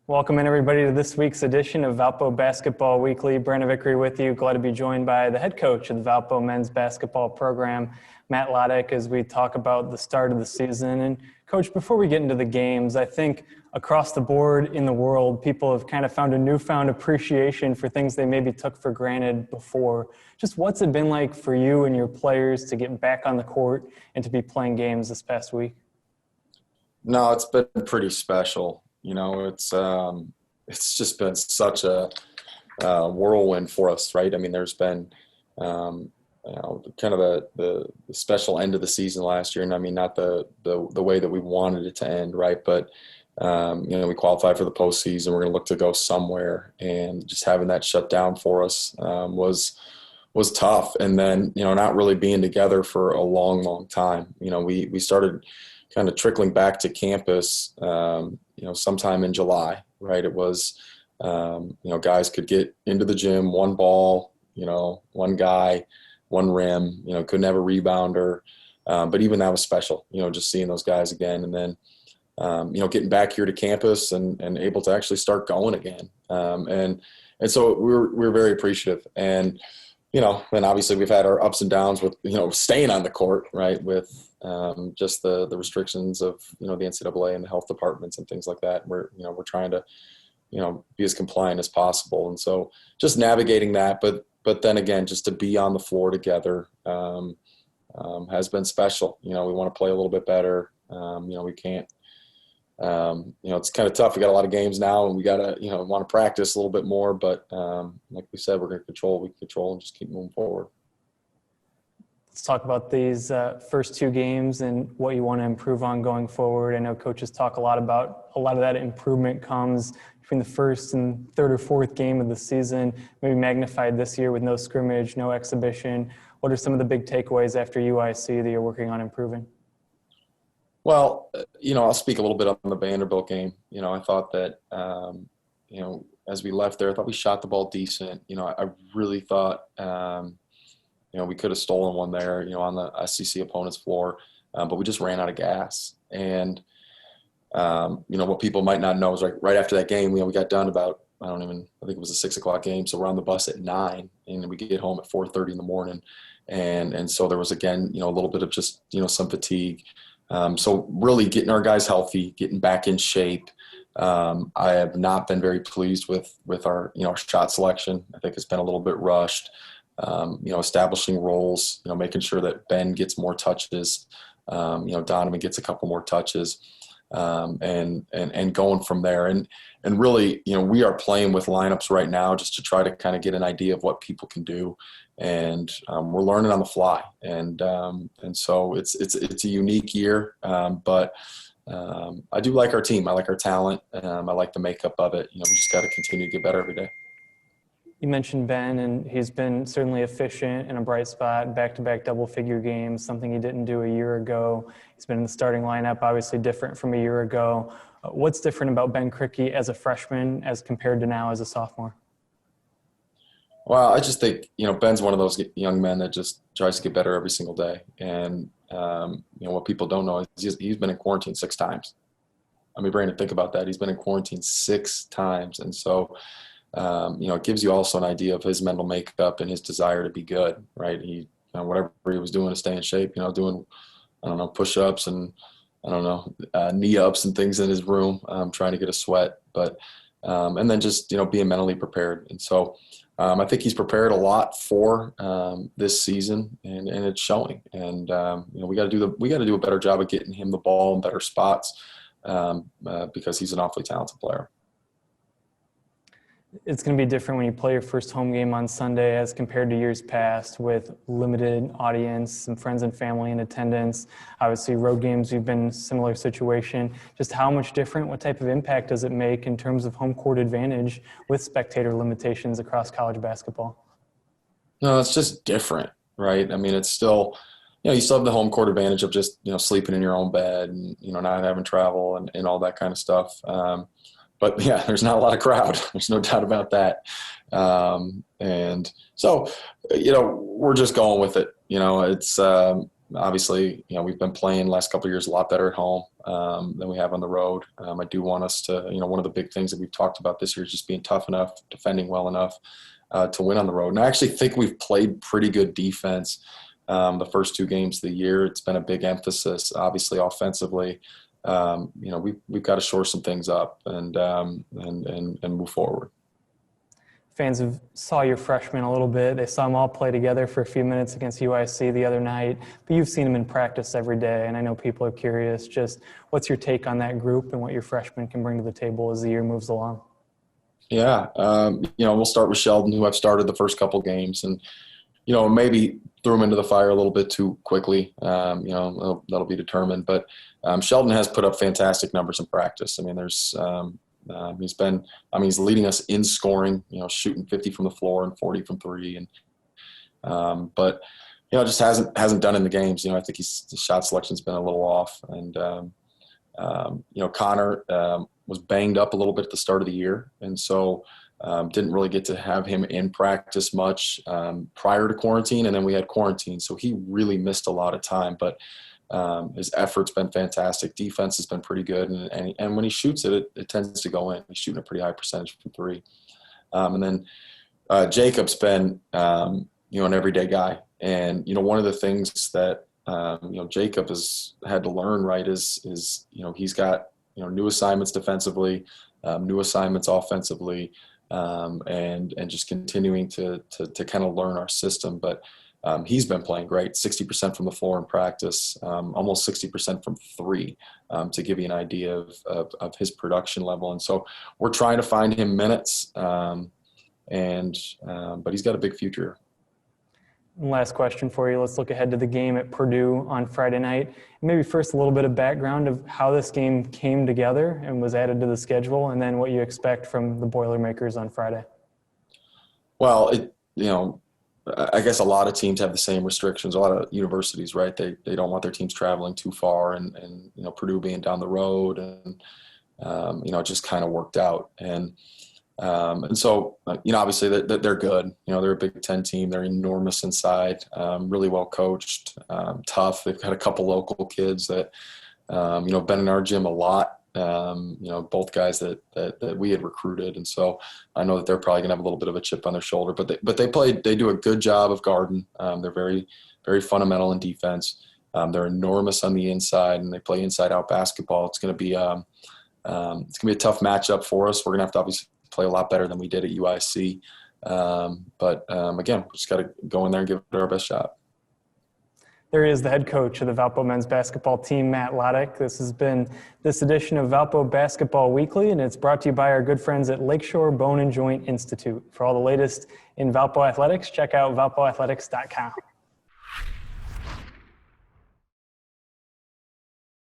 Welcome in everybody to this week's edition of Valpo Basketball Weekly. Brandon Vickery with you. Glad to be joined by the head coach of the Valpo men's basketball program, Matt Loddick, as we talk about the start of the season. And Coach, before we get into the games, I think across the board in the world, people have kind of found a newfound appreciation for things they maybe took for granted before. Just what's it been like for you and your players to get back on the court and to be playing games this past week? No, it's been pretty special. It's just been such a whirlwind for us, right? I mean, there's been kind of the special end of the season last year, and I mean not the way that we wanted it to end, right? But we qualified for the postseason. We're going to look to go somewhere, and just having that shut down for us was tough. And then not really being together for a long time. We started kind of trickling back to campus, sometime in July, right? It was, guys could get into the gym, one ball, one guy, one rim, couldn't have a rebounder. But even that was special, just seeing those guys again. And then, getting back here to campus and able to actually start going again. And so we're very appreciative. And, and obviously we've had our ups and downs with, staying on the court, right, with just the restrictions of, the NCAA and the health departments and things like that. We're trying to, be as compliant as possible. And so just navigating that, but then again, just to be on the floor together has been special. We want to play a little bit better. We can't, it's kind of tough. We got a lot of games now and we got to, want to practice a little bit more, but like we said, we're going to control what we control and just keep moving forward. Let's talk about these first two games and what you want to improve on going forward. I know coaches talk a lot about a lot of that improvement comes between the first and third or fourth game of the season, maybe magnified this year with no scrimmage, no exhibition. What are some of the big takeaways after UIC that you're working on improving? Well, I'll speak a little bit on the Vanderbilt game. I thought that, as we left there, I thought we shot the ball decent. I really thought, we could have stolen one there, on the SEC opponent's floor, but we just ran out of gas. And, what people might not know is right after that game, we got done about, I think it was a 6:00 game. So we're on the bus at 9 and we get home at 4:30 in the morning. And so there was, again, a little bit of just, some fatigue. So really getting our guys healthy, getting back in shape. I have not been very pleased with our, shot selection. I think it's been a little bit rushed. Establishing roles, making sure that Ben gets more touches, Donovan gets a couple more touches, and going from there. And really, we are playing with lineups right now just to try to kind of get an idea of what people can do. And we're learning on the fly. And so it's a unique year, but I do like our team. I like our talent. I like the makeup of it. We just got to continue to get better every day. You mentioned Ben, and he's been certainly efficient and a bright spot, back-to-back double-figure games, something he didn't do a year ago. He's been in the starting lineup, obviously different from a year ago. What's different about Ben Crickey as a freshman as compared to now as a sophomore? Well, I just think, Ben's one of those young men that just tries to get better every single day. And, what people don't know is he's been in quarantine 6 times. I mean, Brandon, think about that. He's been in quarantine 6 times. And so, it gives you also an idea of his mental makeup and his desire to be good, right? He, whatever he was doing to stay in shape, doing, push-ups and, knee-ups and things in his room, trying to get a sweat. But, and then just, being mentally prepared. And so I think he's prepared a lot for this season and it's showing. And, we got to do a better job of getting him the ball in better spots because he's an awfully talented player. It's going to be different when you play your first home game on Sunday as compared to years past with limited audience, some friends and family in attendance. Obviously, road games, you've been in a similar situation. Just how much different, what type of impact does it make in terms of home court advantage with spectator limitations across college basketball? No, it's just different, right? I mean, it's still, you still have the home court advantage of just, sleeping in your own bed and, not having travel and all that kind of stuff. But yeah, there's not a lot of crowd. There's no doubt about that. And so, we're just going with it. It's, Obviously, we've been playing the last couple of years a lot better at home than we have on the road. I do want us to, one of the big things that we've talked about this year is just being tough enough, defending well enough to win on the road. And I actually think we've played pretty good defense the first 2 games of the year. It's been a big emphasis, obviously, offensively. We've got to shore some things up and move forward. Fans have saw your freshmen a little bit. They saw them all play together for a few minutes against UIC the other night, but you've seen them in practice every day, and I know people are curious. Just what's your take on that group and what your freshmen can bring to the table as the year moves along? Yeah, we'll start with Sheldon, who I've started the first couple games, and maybe threw him into the fire a little bit too quickly. That'll be determined. But Sheldon has put up fantastic numbers in practice. I mean, he's leading us in scoring, shooting 50 from the floor and 40 from 3. But just hasn't done in the games. I think his shot selection's been a little off. And, Connor was banged up a little bit at the start of the year. And so didn't really get to have him in practice much prior to quarantine. And then we had quarantine. So he really missed a lot of time. But his effort's been fantastic. Defense has been pretty good, and when he shoots it tends to go in. He's shooting a pretty high percentage from 3. And then Jacob's been an everyday guy, and one of the things that Jacob has had to learn, right, is he's got new assignments defensively, new assignments offensively, and just continuing to kind of learn our system, but. He's been playing great, 60% from the floor in practice, almost 60% from 3, to give you an idea of his production level. And so we're trying to find him minutes, but he's got a big future. Last question for you. Let's look ahead to the game at Purdue on Friday night. Maybe first a little bit of background of how this game came together and was added to the schedule, and then what you expect from the Boilermakers on Friday. Well, I guess a lot of teams have the same restrictions. A lot of universities, right? They don't want their teams traveling too far, and Purdue being down the road, and it just kind of worked out. And so obviously that they're good. They're a Big Ten team. They're enormous inside, really well coached, tough. They've got a couple local kids that been in our gym a lot. Both guys that we had recruited. And so I know that they're probably gonna have a little bit of a chip on their shoulder, but they do a good job of guarding. They're very, very fundamental in defense. They're enormous on the inside, and they play inside out basketball. It's gonna be a tough matchup for us. We're gonna have to obviously play a lot better than we did at UIC. But again, we just got to go in there and give it our best shot. There he is, the head coach of the Valpo men's basketball team, Matt Loddick. This has been this edition of Valpo Basketball Weekly, and it's brought to you by our good friends at Lakeshore Bone and Joint Institute. For all the latest in Valpo athletics, check out valpoathletics.com.